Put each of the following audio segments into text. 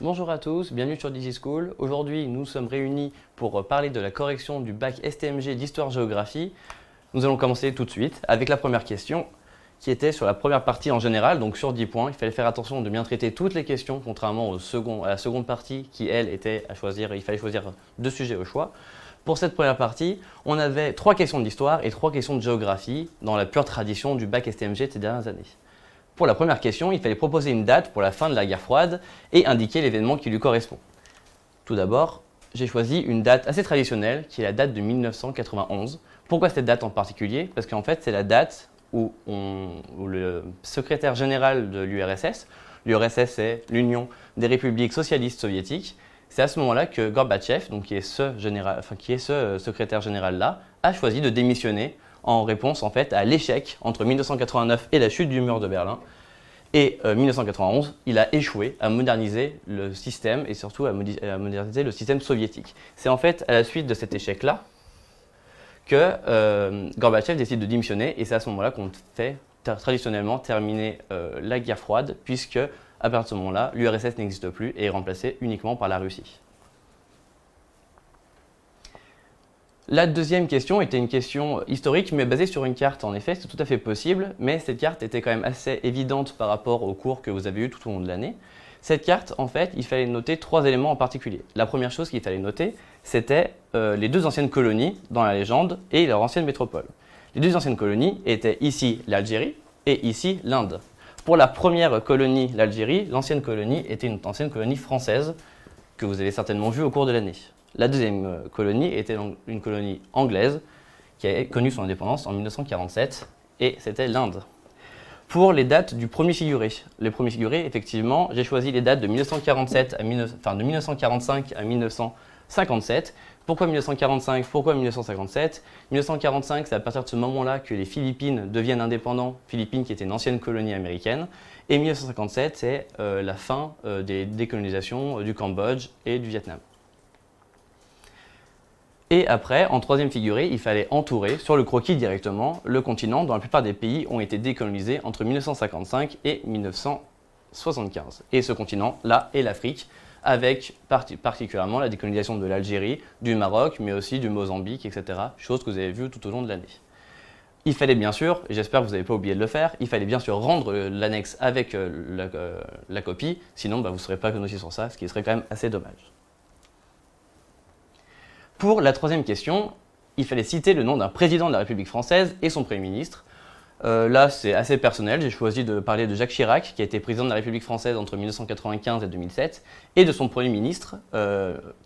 Bonjour à tous, bienvenue sur DigiSchool. Aujourd'hui, nous sommes réunis pour parler de la correction du bac STMG d'Histoire-Géographie. Nous allons commencer tout de suite avec la première question qui était sur la première partie en général, donc sur 10 points. Il fallait faire attention de bien traiter toutes les questions, contrairement à la seconde partie qui, elle, était à choisir. Il fallait choisir 2 sujets au choix. Pour cette première partie, on avait 3 questions d'histoire et 3 questions de géographie dans la pure tradition du bac STMG de ces dernières années. Pour la première question, il fallait proposer une date pour la fin de la guerre froide et indiquer l'événement qui lui correspond. Tout d'abord, j'ai choisi une date assez traditionnelle qui est la date de 1991. Pourquoi cette date en particulier? Parce qu'en fait, c'est la date où le secrétaire général de l'URSS, l'URSS c'est l'Union des républiques socialistes soviétiques, c'est à ce moment-là que Gorbatchev, donc qui est ce secrétaire général-là, a choisi de démissionner en réponse en fait à l'échec entre 1989 et la chute du mur de Berlin. Et 1991, il a échoué à moderniser le système et surtout à moderniser le système soviétique. C'est en fait à la suite de cet échec-là que Gorbatchev décide de démissionner et c'est à ce moment-là qu'on fait traditionnellement terminer la guerre froide puisque à partir de ce moment-là, l'URSS n'existe plus et est remplacée uniquement par la Russie. La deuxième question était une question historique, mais basée sur une carte. En effet, c'est tout à fait possible, mais cette carte était quand même assez évidente par rapport aux cours que vous avez eu tout au long de l'année. Cette carte, en fait, il fallait noter 3 éléments en particulier. La première chose qu'il fallait noter, c'était les 2 anciennes colonies dans la légende et leur ancienne métropole. Les 2 anciennes colonies étaient ici l'Algérie et ici l'Inde. Pour la première colonie, l'Algérie, l'ancienne colonie était une ancienne colonie française que vous avez certainement vue au cours de l'année. La deuxième colonie était une colonie anglaise qui a connu son indépendance en 1947 et c'était l'Inde. Pour les dates du premier figuré, les premiers figurés, effectivement, j'ai choisi les dates de 1945 à 1957. Pourquoi 1945? Pourquoi 1957? 1945, c'est à partir de ce moment-là que les Philippines deviennent indépendants, Philippines qui était une ancienne colonie américaine. Et 1957, c'est la fin des décolonisations du Cambodge et du Vietnam. Et après, en troisième figuré, il fallait entourer sur le croquis directement le continent dont la plupart des pays ont été décolonisés entre 1955 et 1975. Et ce continent-là est l'Afrique, avec particulièrement la décolonisation de l'Algérie, du Maroc, mais aussi du Mozambique, etc. Chose que vous avez vue tout au long de l'année. Il fallait bien sûr, et j'espère que vous n'avez pas oublié de le faire, il fallait bien sûr rendre l'annexe avec la copie, sinon vous ne serez pas noté sur ça, ce qui serait quand même assez dommage. Pour la troisième question, il fallait citer le nom d'un président de la République française et son Premier ministre. Là, c'est assez personnel. J'ai choisi de parler de Jacques Chirac, qui a été président de la République française entre 1995 et 2007, et de son Premier ministre,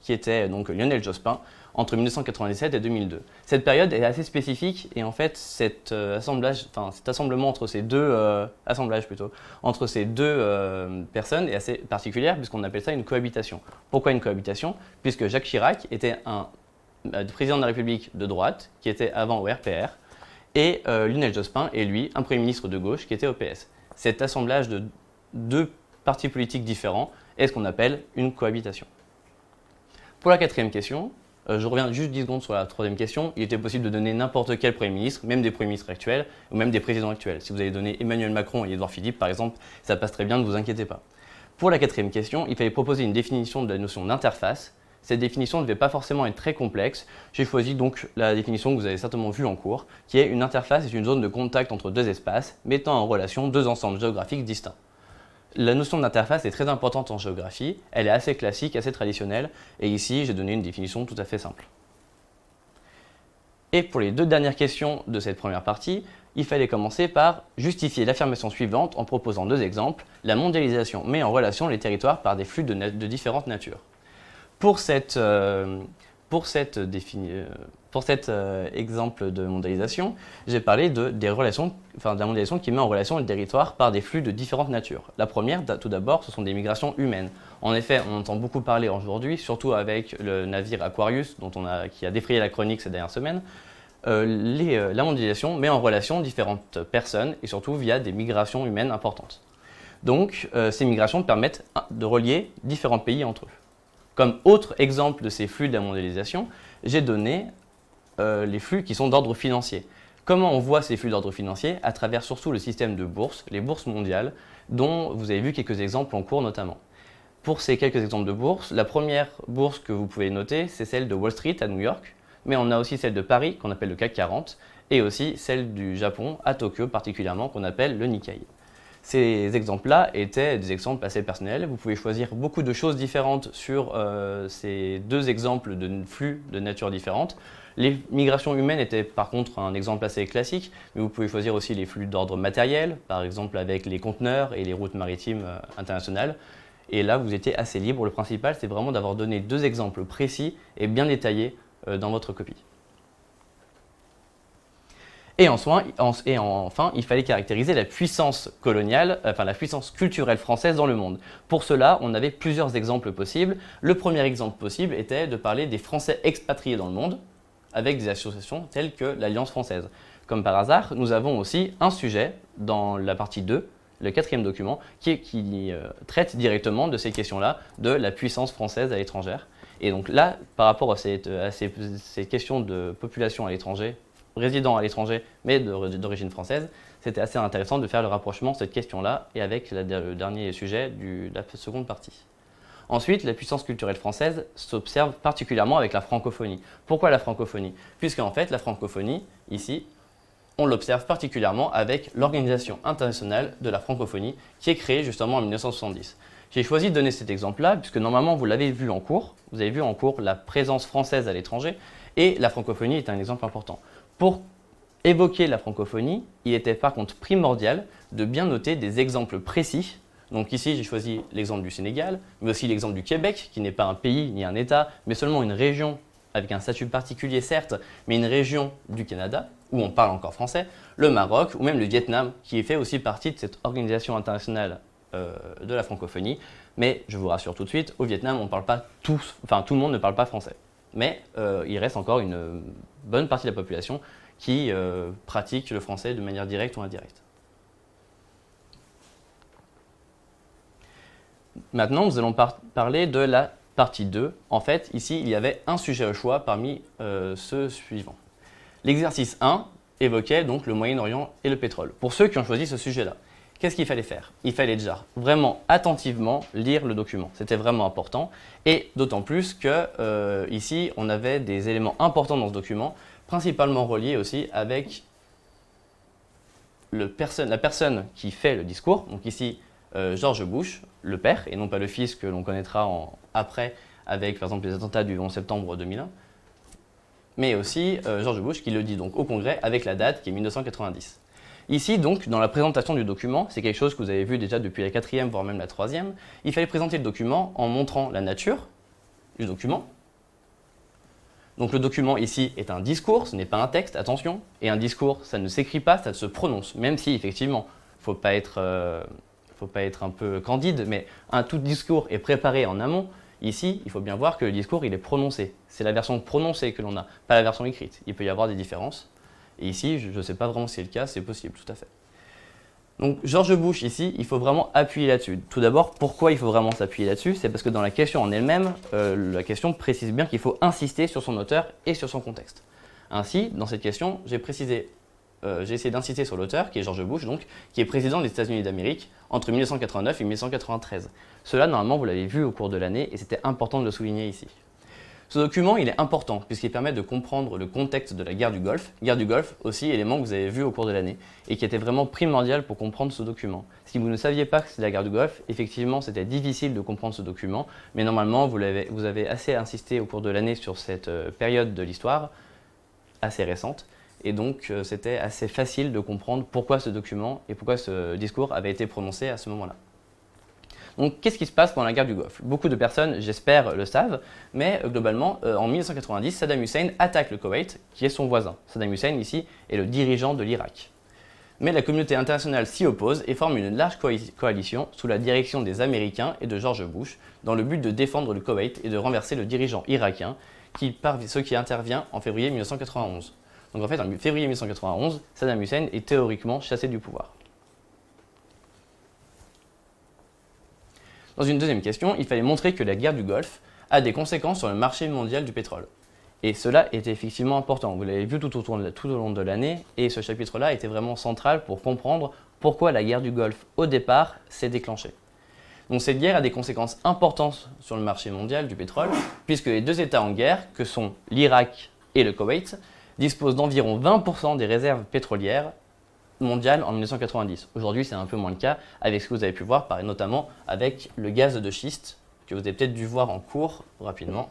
qui était donc Lionel Jospin, entre 1997 et 2002. Cette période est assez spécifique, et en fait, cet assemblement entre ces deux personnes est assez particulière, puisqu'on appelle ça une cohabitation. Pourquoi une cohabitation? Puisque Jacques Chirac était un président de la République de droite, qui était avant au RPR, et Lionel Jospin est lui un Premier ministre de gauche qui était au PS. Cet assemblage de 2 partis politiques différents est ce qu'on appelle une cohabitation. Pour la quatrième question, je reviens juste 10 secondes sur la troisième question. Il était possible de donner n'importe quel Premier ministre, même des Premiers ministres actuels, ou même des présidents actuels. Si vous avez donné Emmanuel Macron et Édouard Philippe, par exemple, ça passe très bien, ne vous inquiétez pas. Pour la quatrième question, il fallait proposer une définition de la notion d'interface. Cette définition ne devait pas forcément être très complexe. J'ai choisi donc la définition que vous avez certainement vue en cours, qui est une interface est une zone de contact entre 2 espaces, mettant en relation 2 ensembles géographiques distincts. La notion d'interface est très importante en géographie, elle est assez classique, assez traditionnelle, et ici j'ai donné une définition tout à fait simple. Et pour les 2 dernières questions de cette première partie, il fallait commencer par justifier l'affirmation suivante en proposant 2 exemples. La mondialisation met en relation les territoires par des flux de différentes natures. Pour cet exemple de mondialisation, j'ai parlé de la mondialisation qui met en relation le territoire par des flux de différentes natures. La première, tout d'abord, ce sont des migrations humaines. En effet, on entend beaucoup parler aujourd'hui, surtout avec le navire Aquarius, qui a défrayé la chronique ces dernières semaines. La mondialisation met en relation différentes personnes et surtout via des migrations humaines importantes. Donc, ces migrations permettent de relier différents pays entre eux. Comme autre exemple de ces flux de la mondialisation, j'ai donné les flux qui sont d'ordre financier. Comment on voit ces flux d'ordre financier? À travers surtout le système de bourses, les bourses mondiales, dont vous avez vu quelques exemples en cours notamment. Pour ces quelques exemples de bourses, la première bourse que vous pouvez noter, c'est celle de Wall Street à New York, mais on a aussi celle de Paris, qu'on appelle le CAC 40, et aussi celle du Japon, à Tokyo particulièrement, qu'on appelle le Nikkei. Ces exemples-là étaient des exemples assez personnels. Vous pouvez choisir beaucoup de choses différentes sur ces deux exemples de flux de nature différente. Les migrations humaines étaient par contre un exemple assez classique, mais vous pouvez choisir aussi les flux d'ordre matériel, par exemple avec les conteneurs et les routes maritimes internationales. Et là, vous étiez assez libre. Le principal, c'est vraiment d'avoir donné deux exemples précis et bien détaillés dans votre copie. Et enfin, il fallait caractériser la puissance coloniale, enfin la puissance culturelle française dans le monde. Pour cela, on avait plusieurs exemples possibles. Le premier exemple possible était de parler des Français expatriés dans le monde, avec des associations telles que l'Alliance française. Comme par hasard, nous avons aussi un sujet dans la partie 2, le quatrième document, qui traite directement de ces questions-là, de la puissance française à l'étranger. Et donc là, par rapport à ces questions de population à l'étranger, résidents à l'étranger, mais d'origine française, c'était assez intéressant de faire le rapprochement de cette question-là et avec le dernier sujet de la seconde partie. Ensuite, la puissance culturelle française s'observe particulièrement avec la francophonie. Pourquoi la francophonie? Puisqu'en fait, la francophonie, ici, on l'observe particulièrement avec l'Organisation internationale de la francophonie qui est créée justement en 1970. J'ai choisi de donner cet exemple-là puisque normalement vous l'avez vu en cours, vous avez vu en cours la présence française à l'étranger et la francophonie est un exemple important. Pour évoquer la francophonie, il était par contre primordial de bien noter des exemples précis. Donc ici, j'ai choisi l'exemple du Sénégal, mais aussi l'exemple du Québec, qui n'est pas un pays ni un État, mais seulement une région avec un statut particulier certes, mais une région du Canada, où on parle encore français, le Maroc ou même le Vietnam, qui fait aussi partie de cette organisation internationale de la francophonie. Mais je vous rassure tout de suite, au Vietnam, on parle pas tous, enfin tout le monde ne parle pas français. Mais il reste encore une bonne partie de la population qui pratique le français de manière directe ou indirecte. Maintenant, nous allons parler de la partie 2. En fait, ici, il y avait un sujet au choix parmi ceux suivants. L'exercice 1 évoquait donc le Moyen-Orient et le pétrole. Pour ceux qui ont choisi ce sujet-là, qu'est-ce qu'il fallait faire? Il fallait déjà vraiment attentivement lire le document. C'était vraiment important. Et d'autant plus que ici, on avait des éléments importants dans ce document, principalement reliés aussi avec la personne qui fait le discours. Donc ici, George Bush, le père, et non pas le fils que l'on connaîtra après avec par exemple les attentats du 11 septembre 2001. Mais aussi George Bush qui le dit donc au Congrès avec la date qui est 1990. Ici donc, dans la présentation du document, c'est quelque chose que vous avez vu déjà depuis la 4e, voire même la 3e, il fallait présenter le document en montrant la nature du document. Donc le document ici est un discours, ce n'est pas un texte, attention, et un discours ça ne s'écrit pas, ça se prononce, même si effectivement, il ne faut pas être un peu candide, mais tout discours est préparé en amont. Ici, il faut bien voir que le discours, il est prononcé. C'est la version prononcée que l'on a, pas la version écrite. Il peut y avoir des différences. Et ici, je ne sais pas vraiment si c'est le cas, c'est possible, tout à fait. Donc, George Bush, ici, il faut vraiment appuyer là-dessus. Tout d'abord, pourquoi il faut vraiment s'appuyer là-dessus? C'est parce que dans la question en elle-même, la question précise bien qu'il faut insister sur son auteur et sur son contexte. Ainsi, dans cette question, j'ai essayé d'insister sur l'auteur, qui est George Bush, donc, qui est président des États-Unis d'Amérique entre 1989 et 1993. Cela, normalement, vous l'avez vu au cours de l'année et c'était important de le souligner ici. Ce document, il est important puisqu'il permet de comprendre le contexte de la guerre du Golfe. Guerre du Golfe, aussi, élément que vous avez vu au cours de l'année et qui était vraiment primordial pour comprendre ce document. Si vous ne saviez pas que c'était la guerre du Golfe, effectivement, c'était difficile de comprendre ce document, mais normalement, vous avez assez insisté au cours de l'année sur cette période de l'histoire, assez récente. Et donc, c'était assez facile de comprendre pourquoi ce document et pourquoi ce discours avait été prononcé à ce moment-là. Donc, qu'est-ce qui se passe pendant la guerre du Golfe? Beaucoup de personnes, j'espère, le savent, mais globalement, en 1990, Saddam Hussein attaque le Koweït, qui est son voisin. Saddam Hussein, ici, est le dirigeant de l'Irak. Mais la communauté internationale s'y oppose et forme une large coalition sous la direction des Américains et de George Bush, dans le but de défendre le Koweït et de renverser le dirigeant irakien, ce qui intervient en février 1991. Donc en fait, en février 1991, Saddam Hussein est théoriquement chassé du pouvoir. Dans une deuxième question, il fallait montrer que la guerre du Golfe a des conséquences sur le marché mondial du pétrole. Et cela était effectivement important. Vous l'avez vu tout au long de l'année, et ce chapitre-là était vraiment central pour comprendre pourquoi la guerre du Golfe, au départ, s'est déclenchée. Donc cette guerre a des conséquences importantes sur le marché mondial du pétrole, puisque les deux États en guerre, que sont l'Irak et le Koweït, disposent d'environ 20% des réserves pétrolières mondiales en 1990. Aujourd'hui, c'est un peu moins le cas avec ce que vous avez pu voir, notamment avec le gaz de schiste, que vous avez peut-être dû voir en cours rapidement.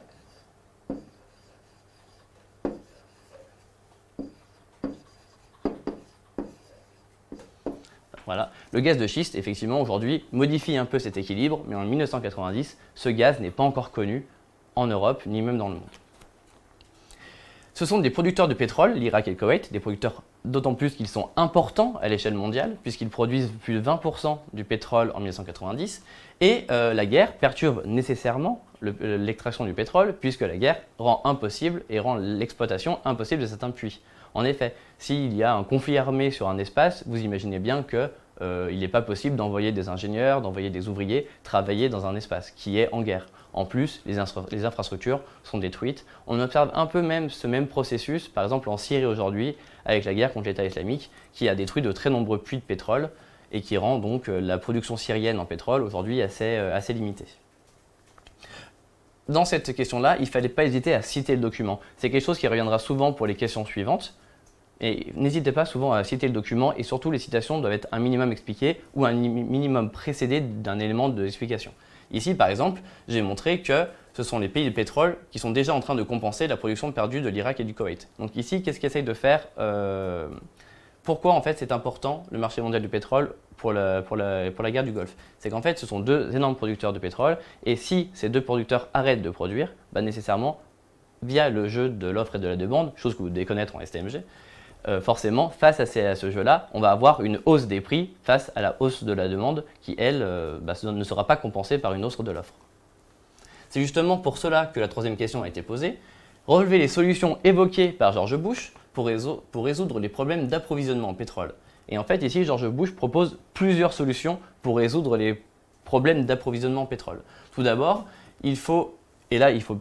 Voilà. Le gaz de schiste, effectivement, aujourd'hui, modifie un peu cet équilibre, mais en 1990, ce gaz n'est pas encore connu en Europe, ni même dans le monde. Ce sont des producteurs de pétrole, l'Irak et le Koweït, des producteurs d'autant plus qu'ils sont importants à l'échelle mondiale, puisqu'ils produisent plus de 20% du pétrole en 1990, et la guerre perturbe nécessairement l'extraction du pétrole, puisque la guerre rend impossible et rend l'exploitation impossible de certains puits. En effet, s'il y a un conflit armé sur un espace, vous imaginez bien qu'il n'est pas possible d'envoyer des ingénieurs, d'envoyer des ouvriers travailler dans un espace qui est en guerre. En plus, les infrastructures sont détruites. On observe un peu même ce même processus, par exemple en Syrie aujourd'hui, avec la guerre contre l'État islamique, qui a détruit de très nombreux puits de pétrole et qui rend donc la production syrienne en pétrole aujourd'hui assez limitée. Dans cette question-là, il ne fallait pas hésiter à citer le document. C'est quelque chose qui reviendra souvent pour les questions suivantes. Et n'hésitez pas souvent à citer le document et surtout les citations doivent être un minimum expliquées ou un minimum précédé d'un élément d'explication. Ici, par exemple, j'ai montré que ce sont les pays de pétrole qui sont déjà en train de compenser la production perdue de l'Irak et du Koweït. Donc ici, qu'est-ce qu'essaye de faire Pourquoi en fait c'est important le marché mondial du pétrole pour la guerre du Golfe? C'est qu'en fait ce sont deux énormes producteurs de pétrole et si ces deux producteurs arrêtent de produire, nécessairement via le jeu de l'offre et de la demande, chose que vous devez connaître en STMG, forcément face à ce jeu-là, on va avoir une hausse des prix face à la hausse de la demande qui elle ne sera pas compensée par une hausse de l'offre. C'est justement pour cela que la troisième question a été posée. Relever les solutions évoquées par George Bush pour résoudre les problèmes d'approvisionnement en pétrole. Et en fait, ici, George Bush propose plusieurs solutions pour résoudre les problèmes d'approvisionnement en pétrole. Tout d'abord, il ne faut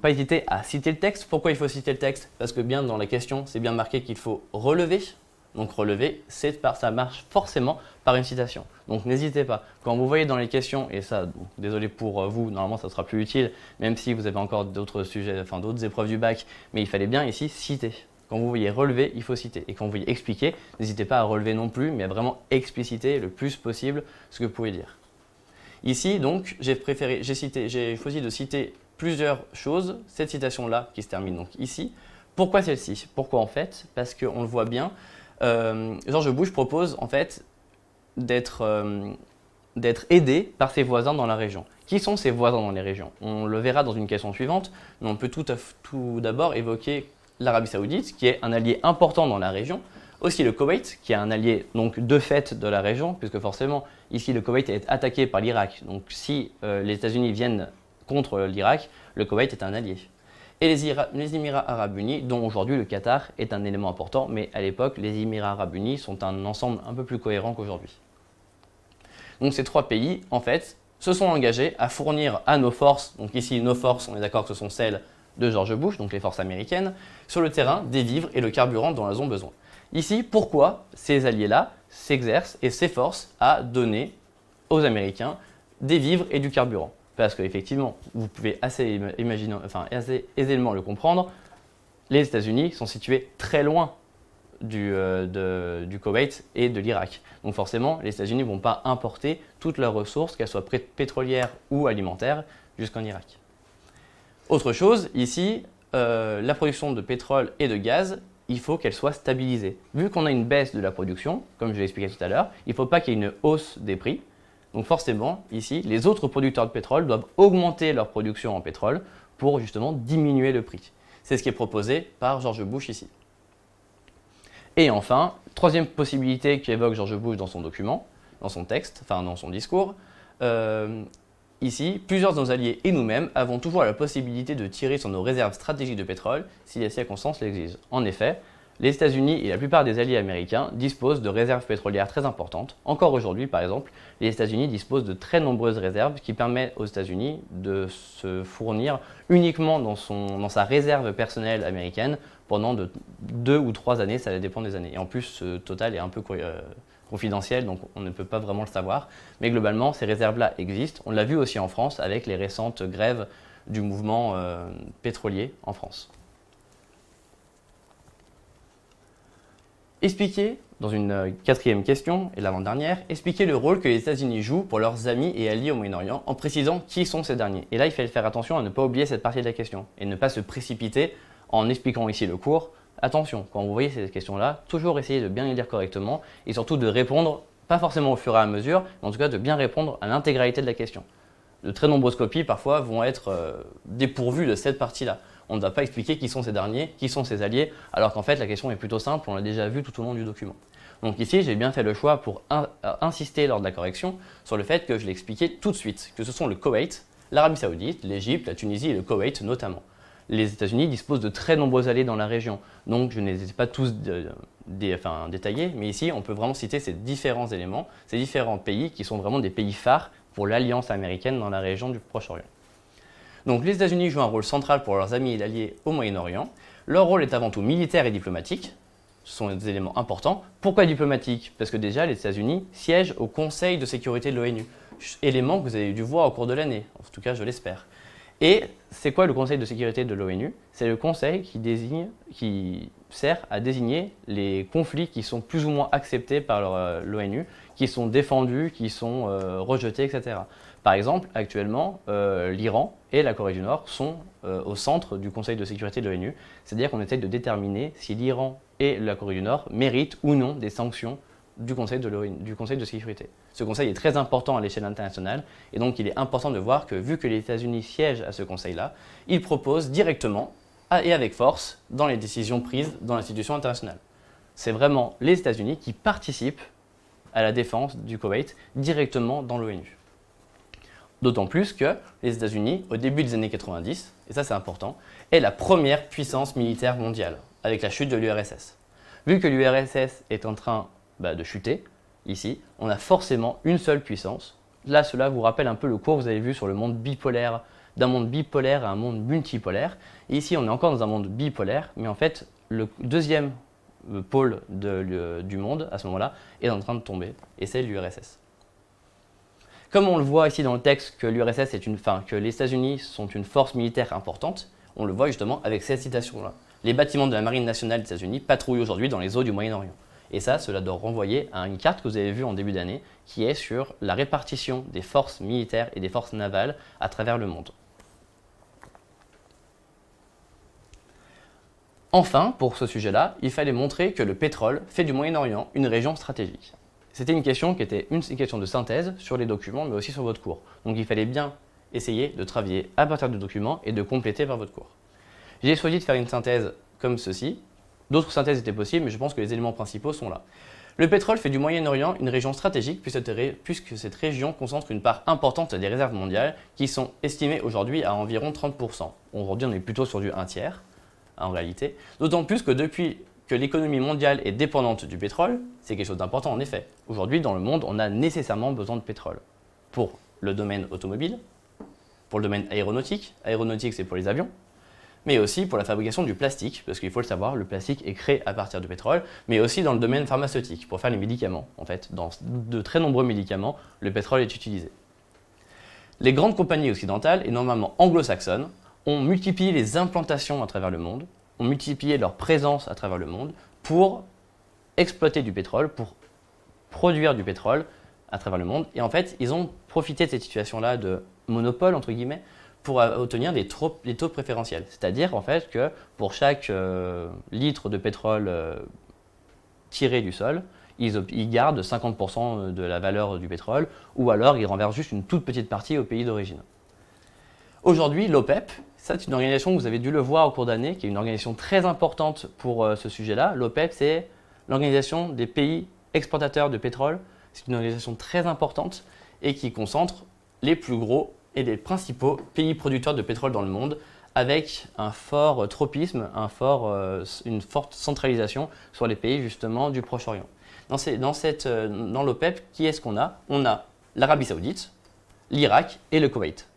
pas hésiter à citer le texte. Pourquoi il faut citer le texte? Parce que bien dans la question, c'est bien marqué qu'il faut relever. Donc relever, ça marche forcément par une citation. Donc n'hésitez pas. Quand vous voyez dans les questions, et ça, désolé pour vous, normalement ça sera plus utile, même si vous avez encore d'autres sujets, d'autres épreuves du bac, mais il fallait bien ici citer. Quand vous voyez relever, il faut citer. Et quand vous voyez expliquer, n'hésitez pas à relever non plus, mais à vraiment expliciter le plus possible ce que vous pouvez dire. Ici, donc, j'ai choisi de citer plusieurs choses. Cette citation-là, qui se termine donc ici. Pourquoi celle-ci? Pourquoi en fait? Parce qu'on le voit bien, George Bush propose en fait d'être aidé par ses voisins dans la région. Qui sont ses voisins dans les régions? On le verra dans une question suivante, mais on peut tout d'abord évoquer l'Arabie Saoudite, qui est un allié important dans la région, aussi le Koweït, qui est un allié donc de fait de la région, puisque forcément ici le Koweït est attaqué par l'Irak. Donc si les États-Unis viennent contre l'Irak, le Koweït est un allié. Et les Émirats Arabes Unis, dont aujourd'hui le Qatar est un élément important, mais à l'époque, les Émirats Arabes Unis sont un ensemble un peu plus cohérent qu'aujourd'hui. Donc ces trois pays, en fait, se sont engagés à fournir à nos forces, donc ici nos forces, on est d'accord que ce sont celles de George Bush, donc les forces américaines, sur le terrain des vivres et le carburant dont elles ont besoin. Ici, pourquoi ces alliés-là s'exercent et s'efforcent à donner aux Américains des vivres et du carburant? Parce qu'effectivement, vous pouvez assez aisément le comprendre, les États-Unis sont situés très loin du Koweït et de l'Irak. Donc forcément, les États-Unis ne vont pas importer toutes leurs ressources, qu'elles soient pétrolières ou alimentaires, jusqu'en Irak. Autre chose, ici, la production de pétrole et de gaz, il faut qu'elle soit stabilisée. Vu qu'on a une baisse de la production, comme je l'ai expliqué tout à l'heure, il ne faut pas qu'il y ait une hausse des prix. Donc forcément, ici, les autres producteurs de pétrole doivent augmenter leur production en pétrole pour justement diminuer le prix. C'est ce qui est proposé par George Bush ici. Et enfin, troisième possibilité qu'évoque George Bush dans son document, dans son texte, dans son discours, ici, plusieurs de nos alliés et nous-mêmes avons toujours la possibilité de tirer sur nos réserves stratégiques de pétrole si les circonstances l'exigent. En effet, les États-Unis et la plupart des alliés américains disposent de réserves pétrolières très importantes. Encore aujourd'hui, par exemple, les États-Unis disposent de très nombreuses réserves qui permettent aux États-Unis de se fournir uniquement dans sa réserve personnelle américaine pendant 2 ou 3 années, ça dépend des années. Et en plus, ce total est un peu confidentiel, donc on ne peut pas vraiment le savoir. Mais globalement, ces réserves-là existent. On l'a vu aussi en France avec les récentes grèves du mouvement pétrolier en France. Expliquer, dans une quatrième question et l'avant-dernière, expliquer le rôle que les États-Unis jouent pour leurs amis et alliés au Moyen-Orient en précisant qui sont ces derniers. Et là, il fallait faire attention à ne pas oublier cette partie de la question et ne pas se précipiter en expliquant ici le cours. Attention, quand vous voyez ces questions-là, toujours essayer de bien les lire correctement et surtout de répondre, pas forcément au fur et à mesure, mais en tout cas de bien répondre à l'intégralité de la question. De très nombreuses copies parfois vont être dépourvues de cette partie-là. On ne va pas expliquer qui sont ces derniers, qui sont ces alliés, alors qu'en fait la question est plutôt simple, on l'a déjà vu tout au long du document. Donc ici, j'ai bien fait le choix pour insister lors de la correction sur le fait que je l'ai expliqué tout de suite, que ce sont le Koweït, l'Arabie Saoudite, l'Égypte, la Tunisie et le Koweït notamment. Les États-Unis disposent de très nombreux alliés dans la région, donc je ne les ai pas tous détaillés, mais ici on peut vraiment citer ces différents éléments, ces différents pays qui sont vraiment des pays phares pour l'alliance américaine dans la région du Proche-Orient. Donc les États-Unis jouent un rôle central pour leurs amis et alliés au Moyen-Orient. Leur rôle est avant tout militaire et diplomatique. Ce sont des éléments importants. Pourquoi diplomatique? Parce que déjà les États-Unis siègent au Conseil de sécurité de l'ONU. Élément que vous avez dû voir au cours de l'année, en tout cas je l'espère. Et c'est quoi le Conseil de sécurité de l'ONU? C'est le conseil qui sert à désigner les conflits qui sont plus ou moins acceptés par l'ONU, qui sont défendus, qui sont rejetés, etc. Par exemple, actuellement, l'Iran et la Corée du Nord sont au centre du Conseil de sécurité de l'ONU, c'est-à-dire qu'on essaie de déterminer si l'Iran et la Corée du Nord méritent ou non des sanctions du Conseil de sécurité. Ce conseil est très important à l'échelle internationale et donc il est important de voir que vu que les États-Unis siègent à ce conseil-là, ils proposent directement et avec force dans les décisions prises dans l'institution internationale. C'est vraiment les États-Unis qui participent à la défense du Koweït directement dans l'ONU. D'autant plus que les États-Unis, au début des années 90, et ça c'est important, est la première puissance militaire mondiale avec la chute de l'URSS. Vu que l'URSS est en train de chuter, ici, on a forcément une seule puissance. Là, cela vous rappelle un peu le cours que vous avez vu sur le monde bipolaire, d'un monde bipolaire à un monde multipolaire. Et ici, on est encore dans un monde bipolaire, mais en fait, le deuxième pôle du monde, à ce moment-là, est en train de tomber, et c'est l'URSS. Comme on le voit ici dans le texte que l'URSS que les États-Unis sont une force militaire importante, on le voit justement avec cette citation-là. Les bâtiments de la marine nationale des États-Unis patrouillent aujourd'hui dans les eaux du Moyen-Orient. Et ça, cela doit renvoyer à une carte que vous avez vue en début d'année, qui est sur la répartition des forces militaires et des forces navales à travers le monde. Enfin, pour ce sujet-là, il fallait montrer que le pétrole fait du Moyen-Orient une région stratégique. C'était une question qui était une question de synthèse sur les documents, mais aussi sur votre cours. Donc il fallait bien essayer de travailler à partir du document et de compléter par votre cours. J'ai choisi de faire une synthèse comme ceci. D'autres synthèses étaient possibles, mais je pense que les éléments principaux sont là. Le pétrole fait du Moyen-Orient une région stratégique puisque cette région concentre une part importante des réserves mondiales qui sont estimées aujourd'hui à environ 30%. Aujourd'hui, on est plutôt sur du 1/3 en réalité. D'autant plus que depuis que l'économie mondiale est dépendante du pétrole, c'est quelque chose d'important en effet. Aujourd'hui, dans le monde, on a nécessairement besoin de pétrole pour le domaine automobile, pour le domaine aéronautique. Aéronautique, c'est pour les avions. Mais aussi pour la fabrication du plastique, parce qu'il faut le savoir, le plastique est créé à partir de pétrole, mais aussi dans le domaine pharmaceutique, pour faire les médicaments. En fait, dans de très nombreux médicaments, le pétrole est utilisé. Les grandes compagnies occidentales, et normalement anglo-saxonnes, ont multiplié les implantations à travers le monde, ont multiplié leur présence à travers le monde pour exploiter du pétrole, pour produire du pétrole à travers le monde. Et en fait, ils ont profité de cette situation-là de monopole, entre guillemets, pour obtenir des taux préférentiels. C'est-à-dire en fait que pour chaque litre de pétrole tiré du sol, ils gardent 50% de la valeur du pétrole, ou alors ils renversent juste une toute petite partie au pays d'origine. Aujourd'hui, l'OPEP, c'est une organisation que vous avez dû le voir au cours d'année, qui est une organisation très importante pour ce sujet-là. L'OPEP, c'est l'organisation des pays exportateurs de pétrole. C'est une organisation très importante et qui concentre les plus gros et les principaux pays producteurs de pétrole dans le monde, avec un fort tropisme, une forte centralisation sur les pays justement du Proche-Orient. Dans l'OPEP, qui est-ce qu'on a? On a l'Arabie Saoudite, l'Irak et le Koweït.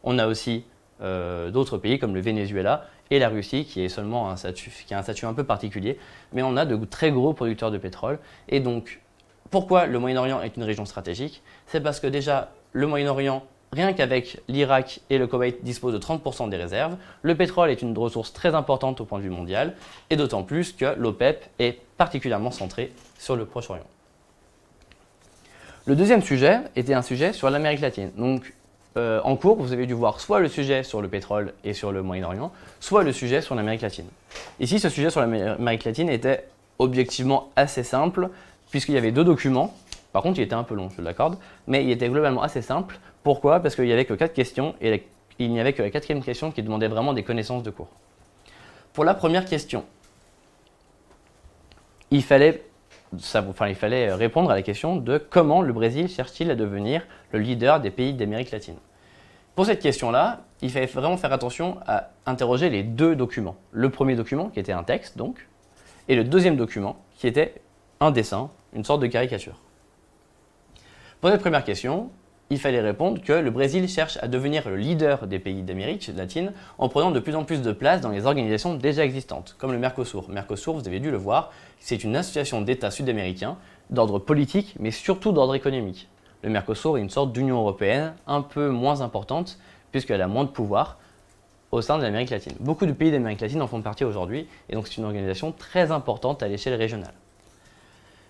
On a aussi d'autres pays comme le Venezuela et la Russie qui a un statut un peu particulier, mais on a de très gros producteurs de pétrole et donc Pourquoi le Moyen-Orient est une région stratégique? C'est parce que déjà, le Moyen-Orient, rien qu'avec l'Irak et le Koweït, dispose de 30% des réserves. Le pétrole est une ressource très importante au point de vue mondial, et d'autant plus que l'OPEP est particulièrement centrée sur le Proche-Orient. Le deuxième sujet était un sujet sur l'Amérique latine. Donc, en cours, vous avez dû voir soit le sujet sur le pétrole et sur le Moyen-Orient, soit le sujet sur l'Amérique latine. Ici, ce sujet sur l'Amérique latine était objectivement assez simple, puisqu'il y avait 2 documents. Par contre, il était un peu long, je l'accorde, mais il était globalement assez simple. Pourquoi? Parce qu'il n'y avait que 4 questions, et il n'y avait que la 4e question qui demandait vraiment des connaissances de cours. Pour la première question, il fallait répondre à la question de comment le Brésil cherche-t-il à devenir le leader des pays d'Amérique latine. Pour cette question-là, il fallait vraiment faire attention à interroger les 2 documents. Le premier document, qui était un texte donc, et le deuxième document, qui était un dessin, une sorte de caricature. Pour cette première question, il fallait répondre que le Brésil cherche à devenir le leader des pays d'Amérique latine en prenant de plus en plus de place dans les organisations déjà existantes, comme le Mercosur. Mercosur, vous avez dû le voir, c'est une association d'États sud-américains d'ordre politique, mais surtout d'ordre économique. Le Mercosur est une sorte d'Union européenne un peu moins importante, puisqu'elle a moins de pouvoir au sein de l'Amérique latine. Beaucoup de pays d'Amérique latine en font partie aujourd'hui, et donc c'est une organisation très importante à l'échelle régionale.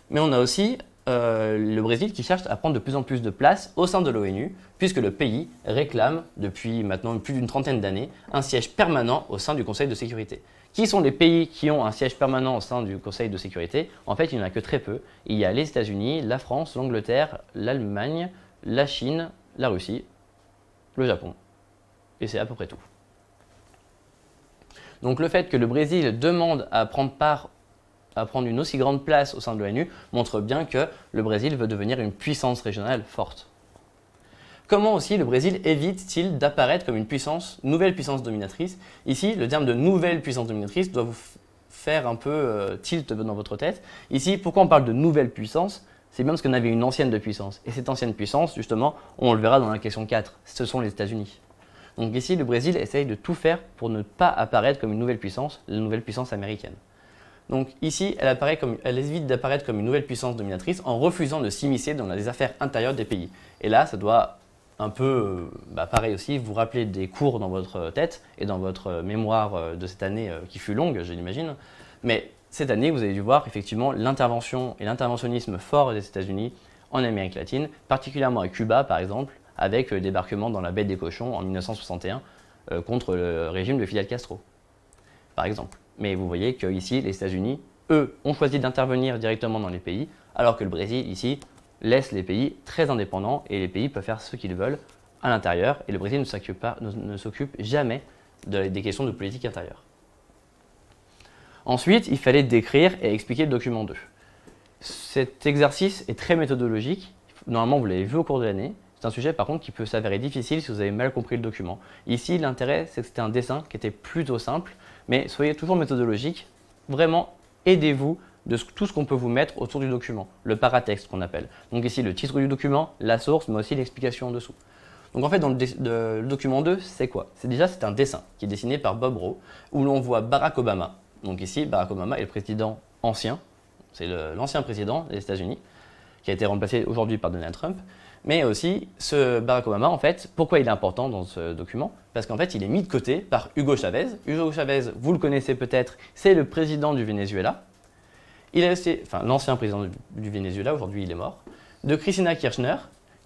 Mais on a aussi le Brésil qui cherche à prendre de plus en plus de place au sein de l'ONU, puisque le pays réclame, depuis maintenant plus d'une trentaine d'années, un siège permanent au sein du Conseil de sécurité. Qui sont les pays qui ont un siège permanent au sein du Conseil de sécurité? En fait, il n'y en a que très peu. Il y a les États-Unis, la France, l'Angleterre, l'Allemagne, la Chine, la Russie, le Japon. Et c'est à peu près tout. Donc le fait que le Brésil demande à prendre une aussi grande place au sein de l'ONU montre bien que le Brésil veut devenir une puissance régionale forte. Comment aussi le Brésil évite-t-il d'apparaître comme une nouvelle puissance dominatrice? Ici, le terme de nouvelle puissance dominatrice doit vous faire un peu tilt dans votre tête. Ici, pourquoi on parle de nouvelle puissance? C'est bien parce qu'on avait une ancienne de puissance. Et cette ancienne puissance, justement, on le verra dans la question 4, ce sont les États-Unis. Donc ici, le Brésil essaye de tout faire pour ne pas apparaître comme une nouvelle puissance, la nouvelle puissance américaine. Donc ici, elle évite d'apparaître comme une nouvelle puissance dominatrice en refusant de s'immiscer dans les affaires intérieures des pays. Et là, ça doit un peu, pareil aussi, vous rappeler des cours dans votre tête et dans votre mémoire de cette année qui fut longue, je l'imagine. Mais cette année, vous avez dû voir effectivement l'intervention et l'interventionnisme fort des États-Unis en Amérique latine, particulièrement à Cuba par exemple, avec le débarquement dans la baie des Cochons en 1961 contre le régime de Fidel Castro, par exemple. Mais vous voyez qu'ici, les États-Unis, eux, ont choisi d'intervenir directement dans les pays, alors que le Brésil, ici, laisse les pays très indépendants et les pays peuvent faire ce qu'ils veulent à l'intérieur et le Brésil ne s'occupe jamais des questions de politique intérieure. Ensuite, il fallait décrire et expliquer le document 2. Cet exercice est très méthodologique, normalement vous l'avez vu au cours de l'année. C'est un sujet par contre qui peut s'avérer difficile si vous avez mal compris le document. Ici, l'intérêt, c'est que c'était un dessin qui était plutôt simple, mais soyez toujours méthodologique, vraiment aidez-vous de tout ce qu'on peut vous mettre autour du document, le paratexte qu'on appelle. Donc ici, le titre du document, la source, mais aussi l'explication en dessous. Donc en fait, dans le document 2, c'est quoi? C'est un dessin qui est dessiné par Bob Rowe, où l'on voit Barack Obama. Donc ici, Barack Obama est le président ancien, c'est l'ancien président des États-Unis, qui a été remplacé aujourd'hui par Donald Trump. Mais aussi, ce Barack Obama, en fait, pourquoi il est important dans ce document? Parce qu'en fait, il est mis de côté par Hugo Chavez. Hugo Chavez, vous le connaissez peut-être, c'est le président du Venezuela. Il est aussi, l'ancien président du Venezuela, aujourd'hui il est mort. De Cristina Kirchner,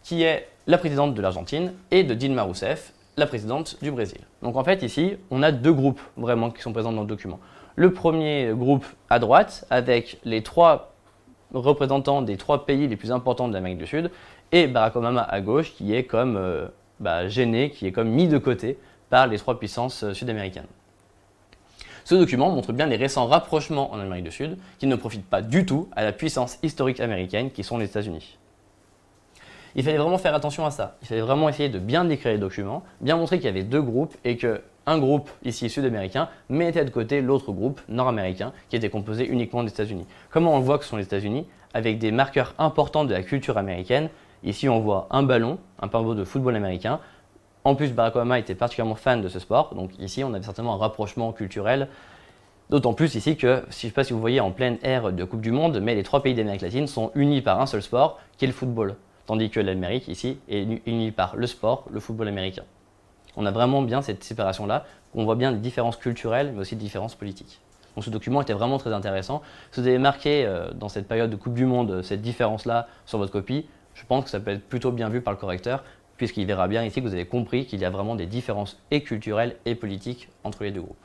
qui est la présidente de l'Argentine, et de Dilma Rousseff, la présidente du Brésil. Donc en fait, ici, on a 2 groupes vraiment qui sont présents dans le document. Le premier groupe à droite, avec les 3 représentants des 3 pays les plus importants de l'Amérique du Sud, et Barack Obama à gauche, qui est comme gêné, qui est comme mis de côté par les 3 puissances sud-américaines. Ce document montre bien les récents rapprochements en Amérique du Sud, qui ne profitent pas du tout à la puissance historique américaine qui sont les États-Unis. Il fallait vraiment faire attention à ça. Il fallait vraiment essayer de bien décrire les documents, bien montrer qu'il y avait 2 groupes et qu'un groupe, ici sud-américain, mettait de côté l'autre groupe nord-américain qui était composé uniquement des États-Unis. Comment on le voit que ce sont les États-Unis? Avec des marqueurs importants de la culture américaine. Ici, on voit un ballon, un pavot de football américain. En plus, Barack Obama était particulièrement fan de ce sport. Donc ici, on avait certainement un rapprochement culturel D'autant plus ici que, je ne sais pas si vous voyez en pleine ère de Coupe du Monde, mais les 3 pays d'Amérique latine sont unis par un seul sport, qui est le football. Tandis que l'Amérique, ici, est unie par le sport, le football américain. On a vraiment bien cette séparation-là, on voit bien des différences culturelles, mais aussi des différences politiques. Donc ce document était vraiment très intéressant. Si vous avez marqué dans cette période de Coupe du Monde cette différence-là sur votre copie, je pense que ça peut être plutôt bien vu par le correcteur, puisqu'il verra bien ici que vous avez compris qu'il y a vraiment des différences et culturelles et politiques entre les deux groupes.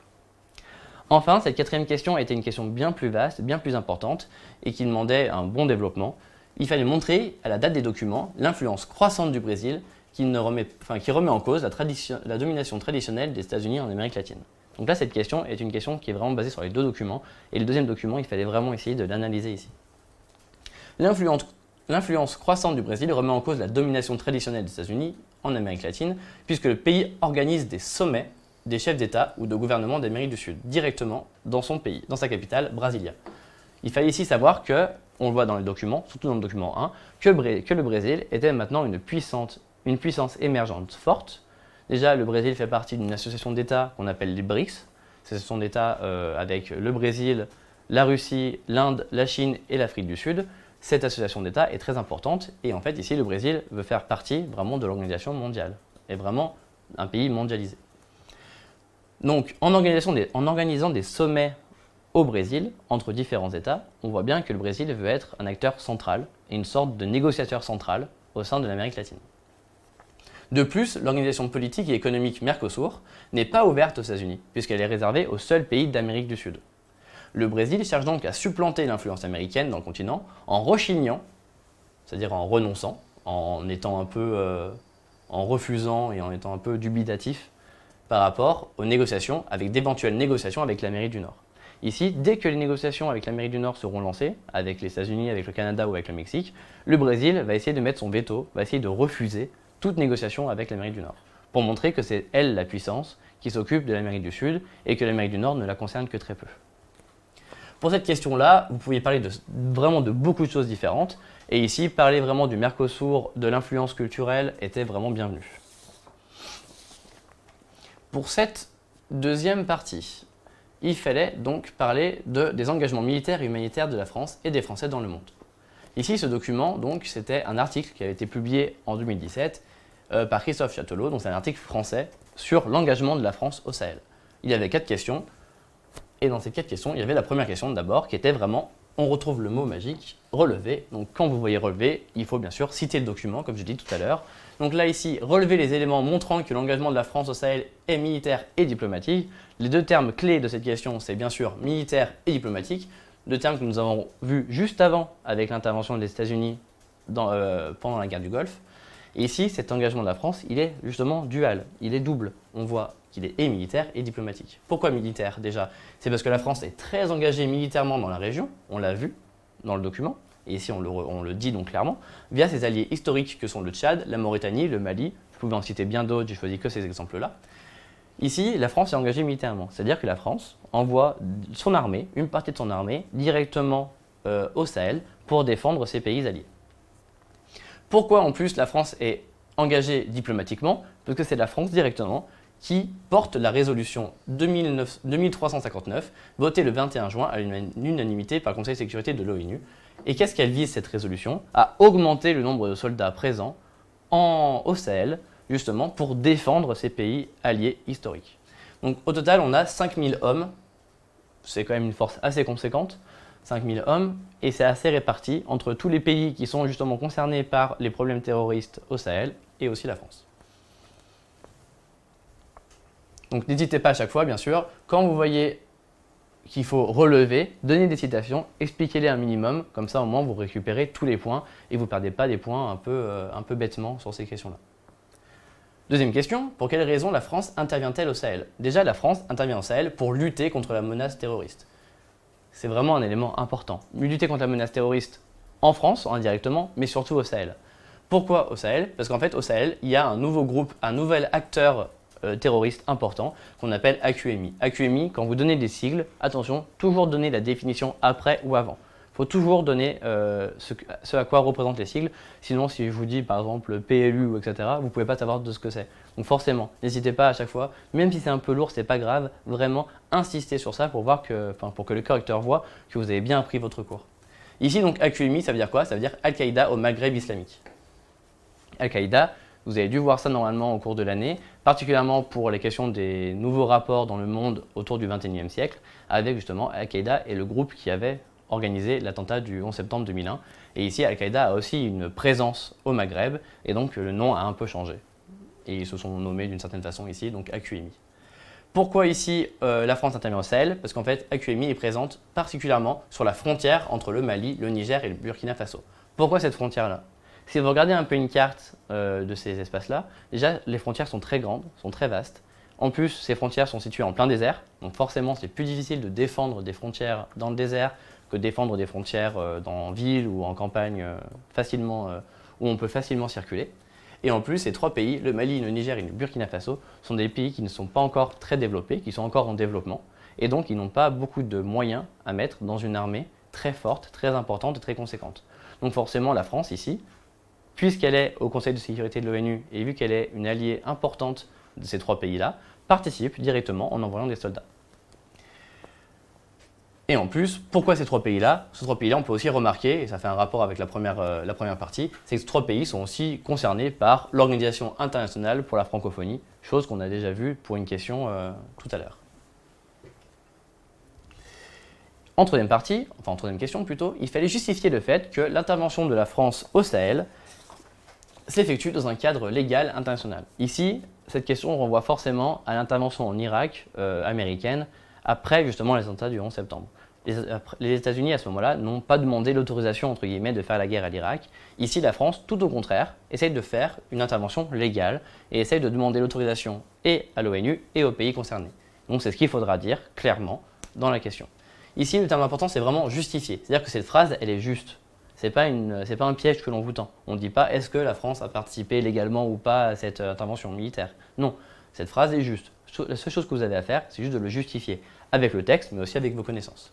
Enfin, cette 4e question était une question bien plus vaste, bien plus importante, et qui demandait un bon développement. Il fallait montrer, à la date des documents, l'influence croissante du Brésil qui remet en cause la domination traditionnelle des États-Unis en Amérique latine. Donc là, cette question est une question qui est vraiment basée sur les 2 documents, et le 2e document, il fallait vraiment essayer de l'analyser ici. L'influence croissante du Brésil remet en cause la domination traditionnelle des États-Unis en Amérique latine, puisque le pays organise des sommets des chefs d'État ou de gouvernement d'Amérique du Sud, directement dans son pays, dans sa capitale, Brasilia. Il fallait ici savoir que, on le voit dans les documents, surtout dans le document 1, que le Brésil était maintenant une puissance émergente forte. Déjà, le Brésil fait partie d'une association d'États qu'on appelle les BRICS. Ce sont des États avec le Brésil, la Russie, l'Inde, la Chine et l'Afrique du Sud. Cette association d'États est très importante et en fait, ici, le Brésil veut faire partie vraiment de l'organisation mondiale, est vraiment un pays mondialisé. Donc, en organisant des sommets au Brésil, entre différents États, on voit bien que le Brésil veut être un acteur central et une sorte de négociateur central au sein de l'Amérique latine. De plus, l'organisation politique et économique Mercosur n'est pas ouverte aux États-Unis, puisqu'elle est réservée aux seuls pays d'Amérique du Sud. Le Brésil cherche donc à supplanter l'influence américaine dans le continent en rechignant, c'est-à-dire en renonçant, en refusant et en étant un peu dubitatif par rapport aux négociations, avec d'éventuelles négociations avec l'Amérique du Nord. Ici, dès que les négociations avec l'Amérique du Nord seront lancées, avec les États-Unis, avec le Canada ou avec le Mexique, le Brésil va essayer de mettre son veto, va essayer de refuser toute négociation avec l'Amérique du Nord, pour montrer que c'est elle la puissance qui s'occupe de l'Amérique du Sud et que l'Amérique du Nord ne la concerne que très peu. Pour cette question-là, vous pouviez parler vraiment de beaucoup de choses différentes, et ici, parler vraiment du Mercosur, de l'influence culturelle, était vraiment bienvenu. Pour cette 2e partie, il fallait donc parler des engagements militaires et humanitaires de la France et des Français dans le monde. Ici, ce document, c'était un article qui avait été publié en 2017 par Christophe Châtelot, donc c'est un article français sur l'engagement de la France au Sahel. Il y avait 4 questions, et dans ces 4 questions, il y avait la première question d'abord qui était vraiment, on retrouve le mot magique, relever. Donc quand vous voyez relever, il faut bien sûr citer le document, comme je l'ai dit tout à l'heure. Donc là ici, relever les éléments montrant que l'engagement de la France au Sahel est militaire et diplomatique. Les 2 termes clés de cette question, c'est bien sûr militaire et diplomatique, 2 termes que nous avons vus juste avant avec l'intervention des États-Unis pendant la guerre du Golfe. Et ici, cet engagement de la France, il est justement dual, il est double. On voit qu'il est et militaire et diplomatique. Pourquoi militaire déjà? C'est parce que la France est très engagée militairement dans la région, on l'a vu dans le document, et ici on le dit donc clairement, via ses alliés historiques que sont le Tchad, la Mauritanie, le Mali, je pouvais en citer bien d'autres, j'ai choisi que ces exemples-là. Ici, la France est engagée militairement, c'est-à-dire que la France envoie son armée, une partie de son armée, directement au Sahel pour défendre ses pays alliés. Pourquoi en plus la France est engagée diplomatiquement? Parce que c'est la France directement qui porte la résolution 2359, votée le 21 juin à l'unanimité par le Conseil de sécurité de l'ONU. Et qu'est-ce qu'elle vise cette résolution? À augmenter le nombre de soldats présents au Sahel, justement pour défendre ces pays alliés historiques. Donc au total, on a 5000 hommes, c'est quand même une force assez conséquente, 5000 hommes, et c'est assez réparti entre tous les pays qui sont justement concernés par les problèmes terroristes au Sahel et aussi la France. Donc n'hésitez pas à chaque fois, bien sûr, quand vous voyez qu'il faut relever, donner des citations, expliquez-les un minimum, comme ça au moins vous récupérez tous les points et vous ne perdez pas des points un peu bêtement sur ces questions-là. Deuxième question, pour quelles raisons la France intervient-elle au Sahel? Déjà, la France intervient au Sahel pour lutter contre la menace terroriste. C'est vraiment un élément important. Lutter contre la menace terroriste en France, indirectement, mais surtout au Sahel. Pourquoi au Sahel? Parce qu'en fait, au Sahel, il y a un nouveau groupe, un nouvel acteur terroriste important qu'on appelle AQMI. AQMI, quand vous donnez des sigles, attention, toujours donner la définition après ou avant. faut toujours donner ce à quoi représentent les sigles. Sinon, si je vous dis par exemple PLU, etc., vous ne pouvez pas savoir de ce que c'est. Donc forcément, n'hésitez pas à chaque fois, même si c'est un peu lourd, c'est pas grave, vraiment insister sur ça pour que le correcteur voit que vous avez bien appris votre cours. Ici, donc, AQMI, ça veut dire quoi? Ça veut dire Al-Qaïda au Maghreb islamique. Al-Qaïda, vous avez dû voir ça normalement au cours de l'année, particulièrement pour les questions des nouveaux rapports dans le monde autour du XXIe siècle, avec justement Al-Qaïda et le groupe qui avait organisé l'attentat du 11 septembre 2001. Et ici, Al-Qaïda a aussi une présence au Maghreb, et donc le nom a un peu changé. Et ils se sont nommés d'une certaine façon ici, donc AQMI. Pourquoi ici la France intervient au Sahel? Parce qu'en fait, AQMI est présente particulièrement sur la frontière entre le Mali, le Niger et le Burkina Faso. Pourquoi cette frontière-là? Si vous regardez un peu une carte de ces espaces-là, déjà les frontières sont très grandes, sont très vastes. En plus, ces frontières sont situées en plein désert, donc forcément c'est plus difficile de défendre des frontières dans le désert que de défendre des frontières en ville ou en campagne où on peut facilement circuler. Et en plus, ces trois pays, le Mali, le Niger et le Burkina Faso, sont des pays qui ne sont pas encore très développés, qui sont encore en développement, et donc ils n'ont pas beaucoup de moyens à mettre dans une armée très forte, très importante et très conséquente. Donc forcément, la France ici, puisqu'elle est au Conseil de sécurité de l'ONU et vu qu'elle est une alliée importante de ces trois pays-là, participe directement en envoyant des soldats. Et en plus, pourquoi ces trois pays-là? Ces trois pays-là, on peut aussi remarquer, et ça fait un rapport avec la première partie, c'est que ces trois pays sont aussi concernés par l'Organisation internationale pour la francophonie, chose qu'on a déjà vue pour une question tout à l'heure. En troisième partie, enfin en troisième question plutôt, il fallait justifier le fait que l'intervention de la France au Sahel s'effectue dans un cadre légal international. Ici, cette question renvoie forcément à l'intervention en Irak américaine après justement les attentats du 11 septembre. Les États-Unis à ce moment-là n'ont pas demandé l'autorisation entre guillemets de faire la guerre à l'Irak. Ici, la France, tout au contraire, essaye de faire une intervention légale et essaye de demander l'autorisation et à l'ONU et aux pays concernés. Donc c'est ce qu'il faudra dire clairement dans la question. Ici, le terme important, c'est vraiment justifier. C'est-à-dire que cette phrase, elle est juste. C'est pas un piège que l'on vous tend. On ne dit pas est-ce que la France a participé légalement ou pas à cette intervention militaire. Non, cette phrase est juste. La seule chose que vous avez à faire, c'est juste de le justifier avec le texte, mais aussi avec vos connaissances.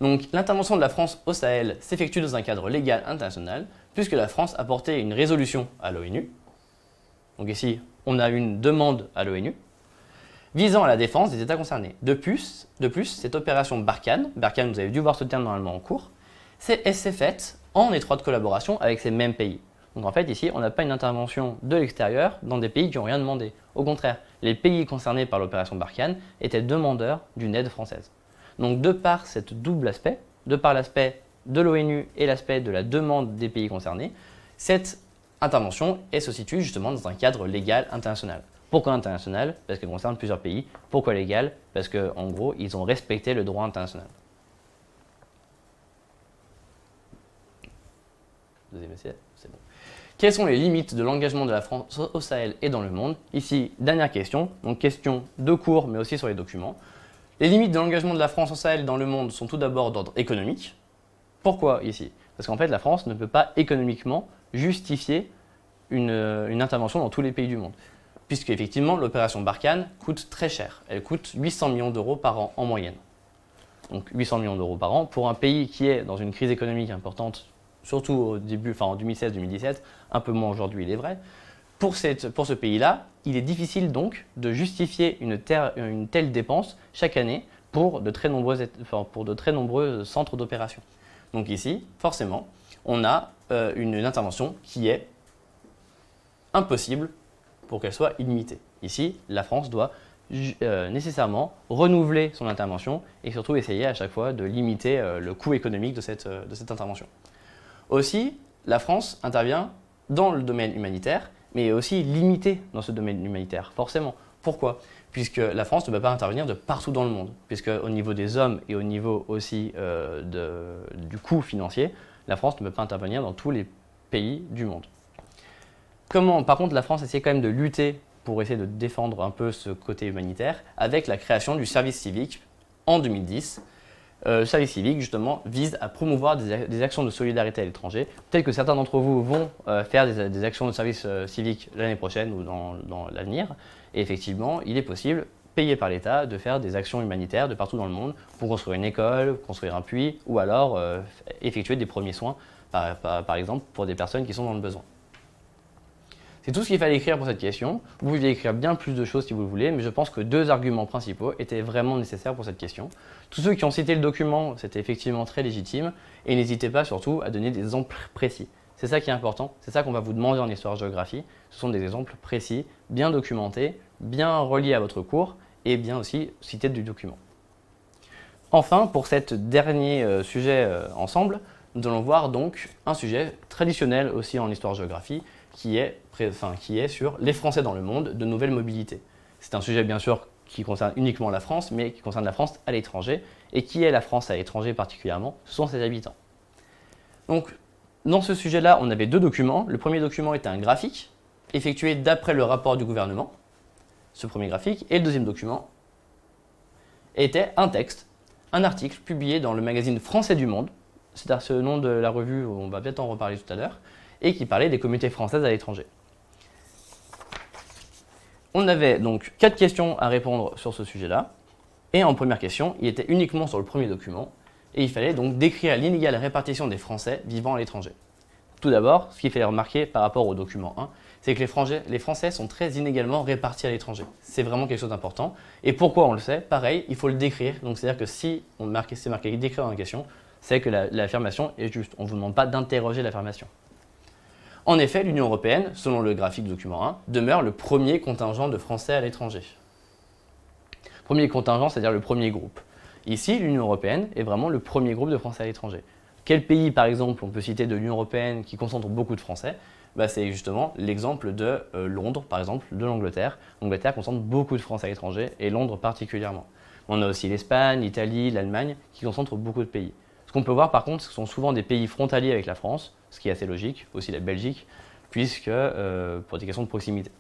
Donc, l'intervention de la France au Sahel s'effectue dans un cadre légal international, puisque la France a porté une résolution à l'ONU. Donc ici, on a une demande à l'ONU visant à la défense des États concernés. De plus, cette opération Barkhane, vous avez dû voir ce terme normalement en cours, elle s'est faite en étroite collaboration avec ces mêmes pays. Donc en fait, ici, on n'a pas une intervention de l'extérieur dans des pays qui n'ont rien demandé. Au contraire, les pays concernés par l'opération Barkhane étaient demandeurs d'une aide française. Donc de par cet double aspect, de par l'aspect de l'ONU et l'aspect de la demande des pays concernés, cette intervention se situe justement dans un cadre légal international. Pourquoi international? Parce qu'elle concerne plusieurs pays. Pourquoi légal? Parce qu'en gros, ils ont respecté le droit international. Deuxième essai, c'est bon. Quelles sont les limites de l'engagement de la France au Sahel et dans le monde? Ici, dernière question, donc question de cours mais aussi sur les documents. Les limites de l'engagement de la France au Sahel et dans le monde sont tout d'abord d'ordre économique. Pourquoi ici? Parce qu'en fait, la France ne peut pas économiquement justifier une intervention dans tous les pays du monde. Puisque effectivement, l'opération Barkhane coûte très cher. Elle coûte 800 millions d'euros par an en moyenne. Donc 800 millions d'euros par an pour un pays qui est dans une crise économique importante, surtout au début, en 2016-2017, un peu moins aujourd'hui, il est vrai. Pour ce pays-là, il est difficile donc de justifier une telle dépense chaque année pour de très nombreux centres d'opération. Donc ici, forcément, on a une intervention qui est impossible pour qu'elle soit illimitée. Ici, la France doit nécessairement renouveler son intervention et surtout essayer à chaque fois de limiter le coût économique de cette intervention. Aussi, la France intervient dans le domaine humanitaire, mais est aussi limitée dans ce domaine humanitaire, forcément. Pourquoi? Puisque la France ne peut pas intervenir de partout dans le monde, puisque au niveau des hommes et au niveau aussi du coût financier, la France ne peut pas intervenir dans tous les pays du monde. Par contre, la France essaie quand même de lutter pour essayer de défendre un peu ce côté humanitaire avec la création du service civique en 2010. Le service civique, justement, vise à promouvoir des actions de solidarité à l'étranger. Peut-être que certains d'entre vous vont faire des actions de service civique l'année prochaine ou dans l'avenir. Et effectivement, il est possible payés par l'État de faire des actions humanitaires de partout dans le monde pour construire une école, construire un puits ou alors effectuer des premiers soins, par exemple, pour des personnes qui sont dans le besoin. C'est tout ce qu'il fallait écrire pour cette question. Vous pouviez écrire bien plus de choses si vous le voulez, mais je pense que 2 arguments principaux étaient vraiment nécessaires pour cette question. Tous ceux qui ont cité le document, c'était effectivement très légitime, et n'hésitez pas surtout à donner des exemples précis. C'est ça qui est important, c'est ça qu'on va vous demander en histoire-géographie. Ce sont des exemples précis, bien documentés, bien reliés à votre cours, et bien aussi cités du document. Enfin, pour cet dernier sujet ensemble, nous allons voir donc un sujet traditionnel aussi en histoire-géographie, qui est sur les Français dans le monde, de nouvelles mobilités. C'est un sujet bien sûr qui concerne uniquement la France, mais qui concerne la France à l'étranger. Et qui est la France à l'étranger particulièrement? Ce sont ses habitants. Donc, dans ce sujet-là, on avait 2 documents. Le premier document était un graphique, effectué d'après le rapport du gouvernement, ce premier graphique. Et le deuxième document était un texte, un article publié dans le magazine Français du Monde, c'est-à-dire ce nom de la revue, on va peut-être en reparler tout à l'heure, et qui parlait des communautés françaises à l'étranger. On avait donc 4 questions à répondre sur ce sujet-là, et en première question, il était uniquement sur le premier document, et il fallait donc décrire l'inégale répartition des Français vivant à l'étranger. Tout d'abord, ce qu'il fallait remarquer par rapport au document 1, c'est que les Français sont très inégalement répartis à l'étranger. C'est vraiment quelque chose d'important. Et pourquoi on le sait? Pareil, il faut le décrire. Donc c'est-à-dire que si c'est marqué décrire dans la question, c'est que l'affirmation est juste. On ne vous demande pas d'interroger l'affirmation. En effet, l'Union européenne, selon le graphique du document 1, demeure le premier contingent de Français à l'étranger. Premier contingent, c'est-à-dire le premier groupe. Ici, l'Union européenne est vraiment le premier groupe de Français à l'étranger. Quel pays, par exemple, on peut citer de l'Union européenne qui concentre beaucoup de Français? C'est justement l'exemple de Londres, par exemple, de l'Angleterre. L'Angleterre concentre beaucoup de Français à l'étranger, et Londres particulièrement. On a aussi l'Espagne, l'Italie, l'Allemagne, qui concentrent beaucoup de pays. Ce qu'on peut voir, par contre, ce sont souvent des pays frontaliers avec la France, ce qui est assez logique, aussi la Belgique, puisque pour des questions de proximité.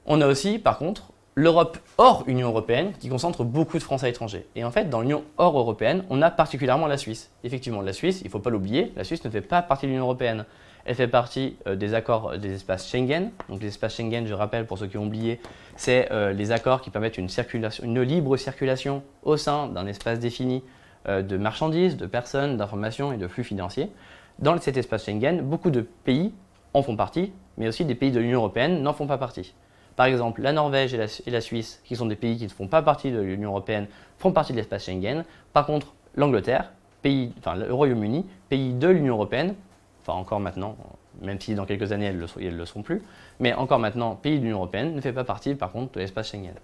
On a aussi, par contre, l'Europe hors Union européenne qui concentre beaucoup de Français à l'étranger. Et en fait, dans l'Union hors européenne, on a particulièrement la Suisse. Effectivement, la Suisse, il ne faut pas l'oublier, la Suisse ne fait pas partie de l'Union européenne. Elle fait partie des accords des espaces Schengen. Donc les espaces Schengen, je rappelle pour ceux qui ont oublié, c'est les accords qui permettent une libre circulation au sein d'un espace défini de marchandises, de personnes, d'informations et de flux financiers. Dans cet espace Schengen, beaucoup de pays en font partie, mais aussi des pays de l'Union européenne n'en font pas partie. Par exemple, la Norvège et la Suisse, qui sont des pays qui ne font pas partie de l'Union européenne, font partie de l'espace Schengen. Par contre, l'Angleterre, le Royaume-Uni, pays de l'Union européenne, enfin encore maintenant, même si dans quelques années elles ne le sont plus, mais encore maintenant, pays de l'Union européenne, ne fait pas partie par contre de l'espace Schengen.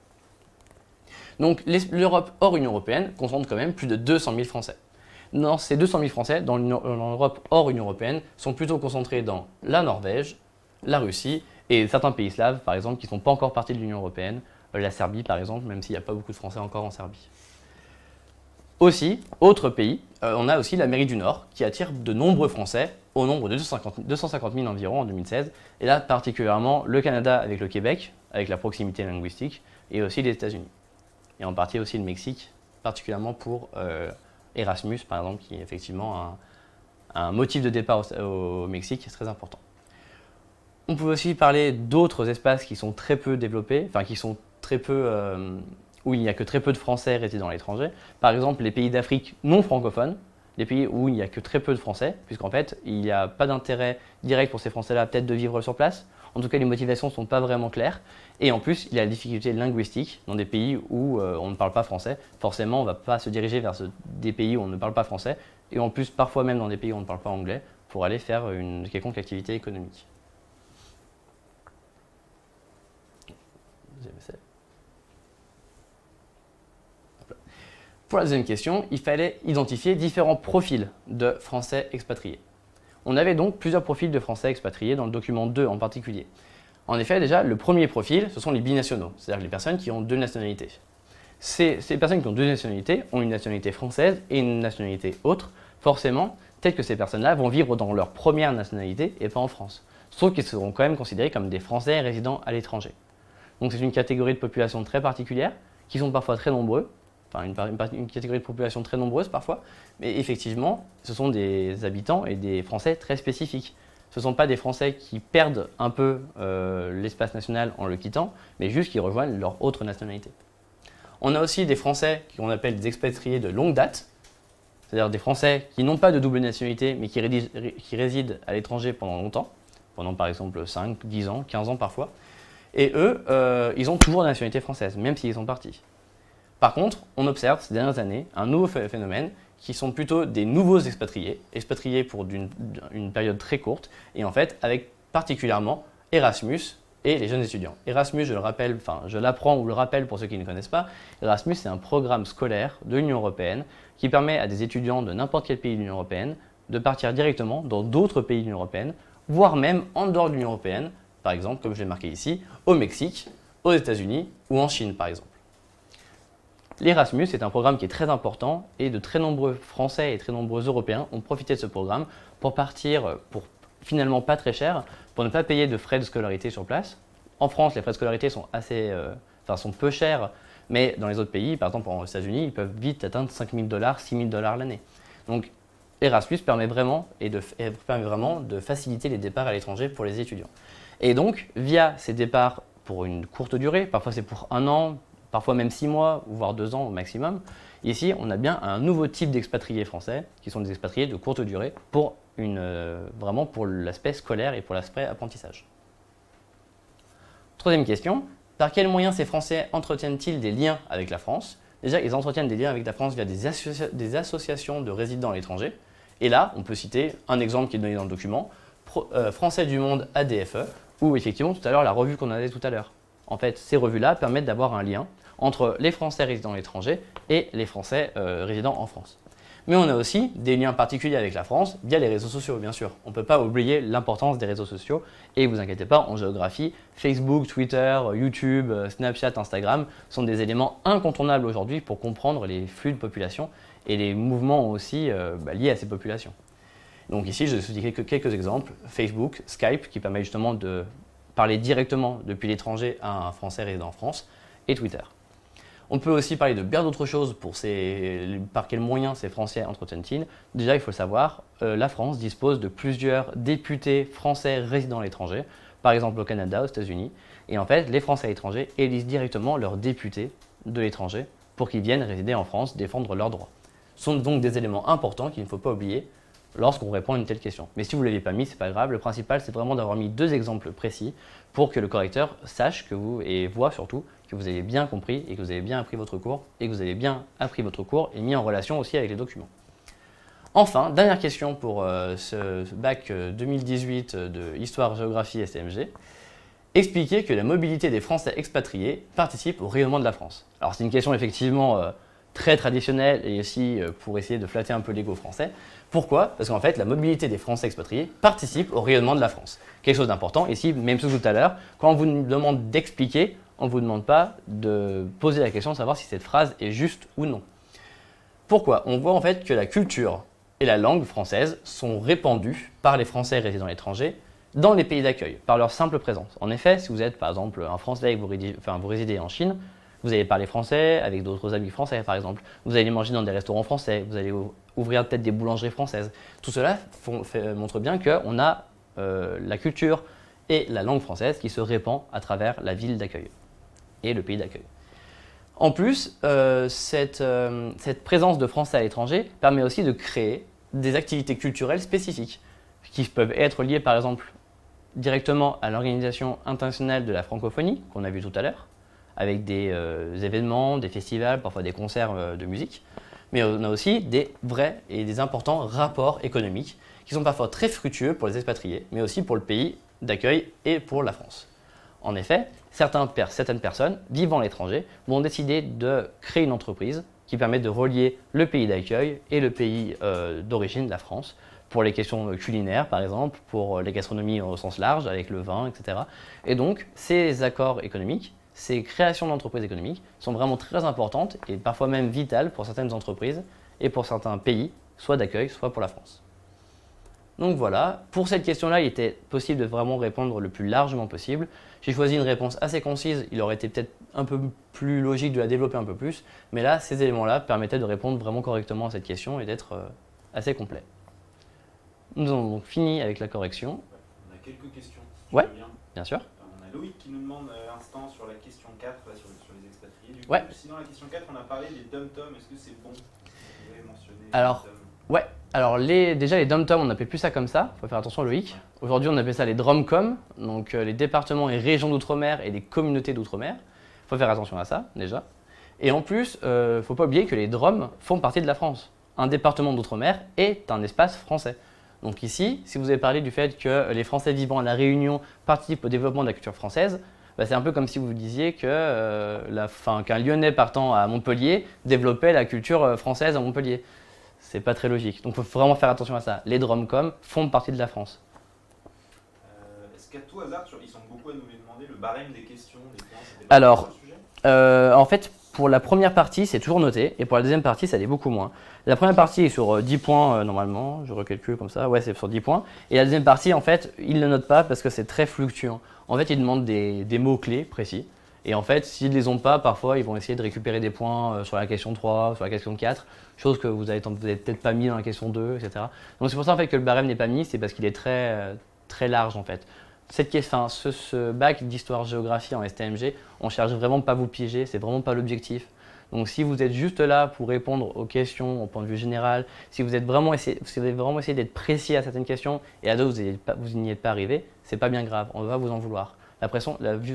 Donc l'Europe hors Union européenne concentre quand même plus de 200 000 Français. Dans ces 200 000 Français, dans l'Europe hors Union européenne, sont plutôt concentrés dans la Norvège, la Russie et certains pays slaves, par exemple, qui ne sont pas encore partie de l'Union européenne, la Serbie par exemple, même s'il n'y a pas beaucoup de Français encore en Serbie. Aussi, autre pays, on a aussi l'Amérique du Nord, qui attire de nombreux Français, au nombre de 250 000 environ en 2016, et là particulièrement le Canada avec le Québec, avec la proximité linguistique, et aussi les États-Unis. Et en partie aussi le Mexique, particulièrement pour Erasmus, par exemple, qui est effectivement un motif de départ au Mexique qui est très important. On peut aussi parler d'autres espaces qui sont très peu développés, enfin qui sont très peu, où il n'y a que très peu de Français résidant à l'étranger. Par exemple, les pays d'Afrique non francophones, les pays où il n'y a que très peu de Français, puisqu'en fait, il n'y a pas d'intérêt direct pour ces Français-là peut-être de vivre sur place. En tout cas, les motivations ne sont pas vraiment claires. Et en plus, il y a la difficulté linguistique dans des pays où on ne parle pas français. Forcément, on ne va pas se diriger vers des pays où on ne parle pas français. Et en plus, parfois même dans des pays où on ne parle pas anglais, pour aller faire une quelconque activité économique. Pour la deuxième question, il fallait identifier différents profils de Français expatriés. On avait donc plusieurs profils de Français expatriés dans le document 2 en particulier. En effet, déjà, le premier profil, ce sont les binationaux, c'est-à-dire les personnes qui ont 2 nationalités. Ces personnes qui ont 2 nationalités ont une nationalité française et une nationalité autre. Forcément, peut-être que ces personnes-là vont vivre dans leur première nationalité et pas en France. Sauf qu'ils seront quand même considérés comme des Français résidant à l'étranger. Donc c'est une catégorie de population très particulière, qui sont parfois très nombreux, enfin une catégorie de population très nombreuse parfois, mais effectivement, ce sont des habitants et des Français très spécifiques. Ce ne sont pas des Français qui perdent un peu l'espace national en le quittant, mais juste qui rejoignent leur autre nationalité. On a aussi des Français qu'on appelle des expatriés de longue date, c'est-à-dire des Français qui n'ont pas de double nationalité, mais qui résident à l'étranger pendant longtemps, pendant par exemple 5, 10 ans, 15 ans parfois. Et eux, ils ont toujours la nationalité française, même s'ils sont partis. Par contre, on observe ces dernières années un nouveau phénomène qui sont plutôt des nouveaux expatriés pour une période très courte, et en fait avec particulièrement Erasmus et les jeunes étudiants. Erasmus, je l'apprends ou le rappelle pour ceux qui ne connaissent pas, Erasmus c'est un programme scolaire de l'Union européenne qui permet à des étudiants de n'importe quel pays de l'Union européenne de partir directement dans d'autres pays de l'Union européenne, voire même en dehors de l'Union européenne, par exemple, comme je l'ai marqué ici, au Mexique, aux États-Unis ou en Chine par exemple. L'Erasmus est un programme qui est très important et de très nombreux Français et très nombreux Européens ont profité de ce programme pour partir pour finalement pas très cher, pour ne pas payer de frais de scolarité sur place. En France, les frais de scolarité sont sont peu chers, mais dans les autres pays, par exemple aux États-Unis, ils peuvent vite atteindre 5 000 $, 6 000 $ l'année. Donc Erasmus permet vraiment de faciliter les départs à l'étranger pour les étudiants. Et donc, via ces départs pour une courte durée, parfois c'est pour 1 an, parfois même 6 mois, voire 2 ans au maximum. Ici, on a bien un nouveau type d'expatriés français, qui sont des expatriés de courte durée, vraiment pour l'aspect scolaire et pour l'aspect apprentissage. Troisième question, par quels moyens ces Français entretiennent-ils des liens avec la France? Déjà, ils entretiennent des liens avec la France via des associations de résidents à l'étranger. Et là, on peut citer un exemple qui est donné dans le document, Français du Monde ADFE, ou effectivement tout à l'heure la revue qu'on avait tout à l'heure. En fait, ces revues-là permettent d'avoir un lien entre les Français résidant à l'étranger et les Français résidant en France. Mais on a aussi des liens particuliers avec la France via les réseaux sociaux, bien sûr. On ne peut pas oublier l'importance des réseaux sociaux. Et vous inquiétez pas, en géographie, Facebook, Twitter, YouTube, Snapchat, Instagram sont des éléments incontournables aujourd'hui pour comprendre les flux de population et les mouvements aussi liés à ces populations. Donc ici, je vous dis quelques exemples. Facebook, Skype, qui permet justement de parler directement depuis l'étranger à un Français résidant en France, et Twitter. On peut aussi parler de bien d'autres choses par quels moyens ces Français entretiennent-ils. Déjà, il faut le savoir, la France dispose de plusieurs députés français résidant à l'étranger, par exemple au Canada, aux États-Unis. Et en fait, les Français à l'étranger élisent directement leurs députés de l'étranger pour qu'ils viennent résider en France, défendre leurs droits. Ce sont donc des éléments importants qu'il ne faut pas oublier lorsqu'on répond à une telle question. Mais si vous ne l'avez pas mis, ce n'est pas grave. Le principal, c'est vraiment d'avoir mis 2 exemples précis pour que le correcteur sache et voit surtout que vous avez bien compris et que vous avez bien appris votre cours et que vous avez bien appris votre cours et mis en relation aussi avec les documents. Enfin, dernière question pour ce bac 2018 de Histoire, Géographie, STMG. Expliquer que la mobilité des Français expatriés participe au rayonnement de la France. Alors c'est une question effectivement très traditionnelle et aussi pour essayer de flatter un peu l'ego français. Pourquoi? Parce qu'en fait, la mobilité des Français expatriés participe au rayonnement de la France. Quelque chose d'important, ici, même chose tout à l'heure, quand on vous demande d'expliquer, on ne vous demande pas de poser la question de savoir si cette phrase est juste ou non. Pourquoi? On voit en fait que la culture et la langue française sont répandues par les Français résidant à l'étranger dans les pays d'accueil, par leur simple présence. En effet, si vous êtes par exemple un Français et que vous résidez en Chine, vous allez parler français avec d'autres amis français par exemple, vous allez manger dans des restaurants français, vous allez ouvrir peut-être des boulangeries françaises. Tout cela montre bien qu'on a la culture et la langue française qui se répand à travers la ville d'accueil et le pays d'accueil. En plus, cette présence de Français à l'étranger permet aussi de créer des activités culturelles spécifiques qui peuvent être liées par exemple directement à l'Organisation internationale de la francophonie qu'on a vu tout à l'heure, avec des événements, des festivals, parfois des concerts de musique. Mais on a aussi des vrais et des importants rapports économiques qui sont parfois très fructueux pour les expatriés, mais aussi pour le pays d'accueil et pour la France. En effet, certaines personnes vivant à l'étranger vont décider de créer une entreprise qui permet de relier le pays d'accueil et le pays d'origine, la France, pour les questions culinaires par exemple, pour les gastronomies au sens large, avec le vin, etc. Et donc, ces accords économiques, ces créations d'entreprises économiques sont vraiment très importantes et parfois même vitales pour certaines entreprises et pour certains pays, soit d'accueil, soit pour la France. Donc voilà, pour cette question-là, il était possible de vraiment répondre le plus largement possible. J'ai choisi une réponse assez concise, il aurait été peut-être un peu plus logique de la développer un peu plus, mais là, ces éléments-là permettaient de répondre vraiment correctement à cette question et d'être assez complet. Nous avons donc fini avec la correction. quelques questions. Si Ouais, tu veux bien. bien sûr. On a Loïc qui nous demande à l'instant sur la question 4, là, sur les expatriés. Du coup, Ouais. si dans la question 4, on a parlé des dom-toms, est-ce que c'est bon? Vous avez mentionné Alors, les dom-toms. ouais. Alors déjà les dom-toms, on n'appelle plus ça comme ça. Faut faire attention Loïc. Aujourd'hui, on appelle ça les dromcoms, donc les départements et régions d'outre-mer et les communautés d'outre-mer. Faut faire attention à ça déjà. Et en plus, faut pas oublier que les DROM font partie de la France. Un département d'outre-mer est un espace français. Donc ici, si vous avez parlé du fait que les Français vivant à La Réunion participent au développement de la culture française, bah, c'est un peu comme si vous disiez que, qu'un Lyonnais partant à Montpellier développait la culture française à Montpellier. C'est pas très logique. Donc il faut vraiment faire attention à ça. Les DROMCOM font partie de la France. Est-ce qu'à tout hasard, ils sont beaucoup à nous les demander, le barème des questions, des points, c'était Alors, pas le sujet? En fait, pour la première partie, c'est toujours noté, et pour la deuxième partie, ça l'est beaucoup moins. La première partie est sur 10 points normalement, je recalcule comme ça, ouais, c'est sur 10 points. Et la deuxième partie, en fait, ils ne le notent pas parce que c'est très fluctuant. En fait, ils demandent des mots-clés précis. Et en fait, s'ils ne les ont pas, parfois, ils vont essayer de récupérer des points sur la question 3, sur la question 4, chose que vous avez peut-être pas mis dans la question 2, etc. Donc c'est pour ça en fait, que le barème n'est pas mis, c'est parce qu'il est très large en fait. Ce bac d'histoire-géographie en STMG, on ne cherche vraiment pas à vous piéger, c'est vraiment pas l'objectif. Donc si vous êtes juste là pour répondre aux questions au point de vue général, si vous avez vraiment essayé d'être précis à certaines questions et à d'autres vous n'y êtes pas arrivé, c'est pas bien grave, on va vous en vouloir.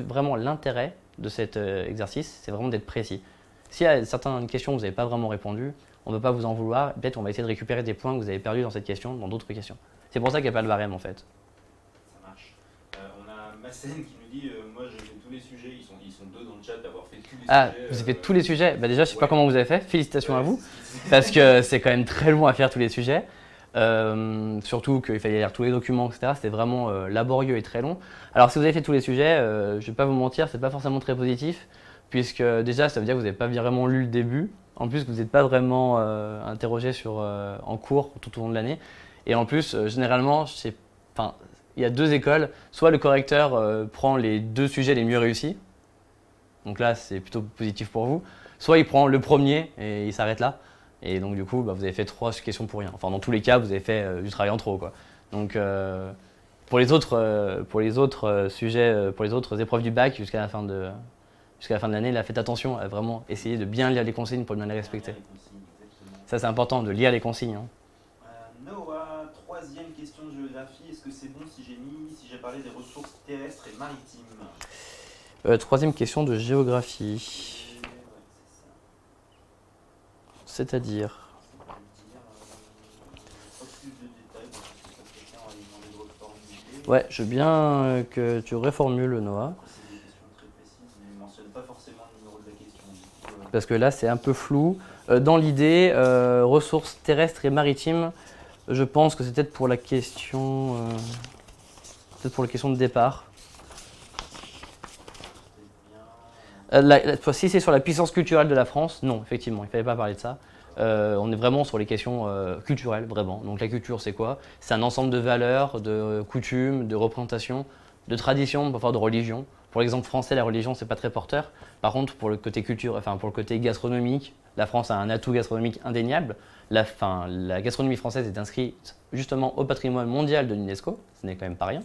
Vraiment l'intérêt de cet exercice, c'est vraiment d'être précis. Si à certaines questions vous n'avez pas vraiment répondu, on ne va pas vous en vouloir, peut-être on va essayer de récupérer des points que vous avez perdus dans cette question, dans d'autres questions. C'est pour ça qu'il n'y a pas le barème en fait. Ça marche. On a Massen qui nous dit moi j'ai fait tous les sujets, ils sont deux dans le chat d'avoir fait tous les sujets. Ah, vous avez fait tous les sujets. Bah déjà, je ne sais pas comment vous avez fait. Félicitations à vous. Parce que c'est quand même très long à faire tous les sujets. Surtout qu'il fallait lire tous les documents, etc. C'était vraiment laborieux et très long. Alors, si vous avez fait tous les sujets, je ne vais pas vous mentir, c'est pas forcément très positif. Puisque déjà, ça veut dire que vous n'avez pas vraiment lu le début. En plus, vous n'êtes pas vraiment interrogé en cours tout au long de l'année. Et en plus, généralement, il y a deux écoles. Soit le correcteur prend les deux sujets les mieux réussis. Donc là, c'est plutôt positif pour vous. Soit il prend le premier et il s'arrête là. Et donc du coup, vous avez fait 3 questions pour rien. Enfin, dans tous les cas, vous avez fait du travail en trop, quoi. Donc pour les autres sujets, pour les autres épreuves du bac jusqu'à la fin de l'année, là, faites attention à vraiment essayer de bien lire les consignes pour bien les respecter. Ça, c'est important de lire les consignes. Hein. Noah, troisième question de géographie. Est-ce que c'est bon si j'ai parlé des ressources terrestres et maritimes? Troisième question de géographie. C'est-à-dire Ouais, je veux bien que tu reformules, Noah. C'est des questions très précises, mais ils ne mentionnent pas forcément le numéro de la question. Parce que là, c'est un peu flou. Dans l'idée, ressources terrestres et maritimes, je pense que c'est peut-être pour la question, de départ. Si c'est sur la puissance culturelle de la France, non, effectivement, il ne fallait pas parler de ça. On est vraiment sur les questions culturelles, vraiment. Donc la culture, c'est quoi? C'est un ensemble de valeurs, de coutumes, de représentations, de traditions, parfois de religions. Pour l'exemple français, la religion, c'est pas très porteur. Par contre, pour le côté pour le côté gastronomique, la France a un atout gastronomique indéniable. La gastronomie française est inscrite justement au patrimoine mondial de l'UNESCO, ce n'est quand même pas rien.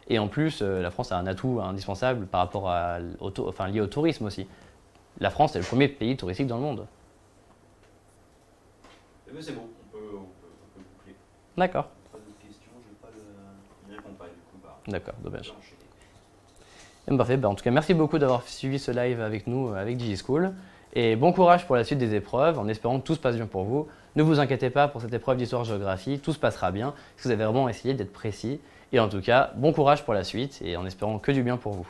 Et en plus, la France a un atout indispensable par rapport lié au tourisme aussi. La France est le premier pays touristique dans le monde. Eh bien, c'est bon, on peut boucler. D'accord. Pas d'autres questions, il ne répond pas du coup. D'accord, dommage. Parfait, en tout cas, merci beaucoup d'avoir suivi ce live avec nous, avec DigiSchool. Et bon courage pour la suite des épreuves, en espérant que tout se passe bien pour vous. Ne vous inquiétez pas pour cette épreuve d'histoire-géographie, tout se passera bien, si vous avez vraiment essayé d'être précis. Et en tout cas, bon courage pour la suite, et en espérant que du bien pour vous.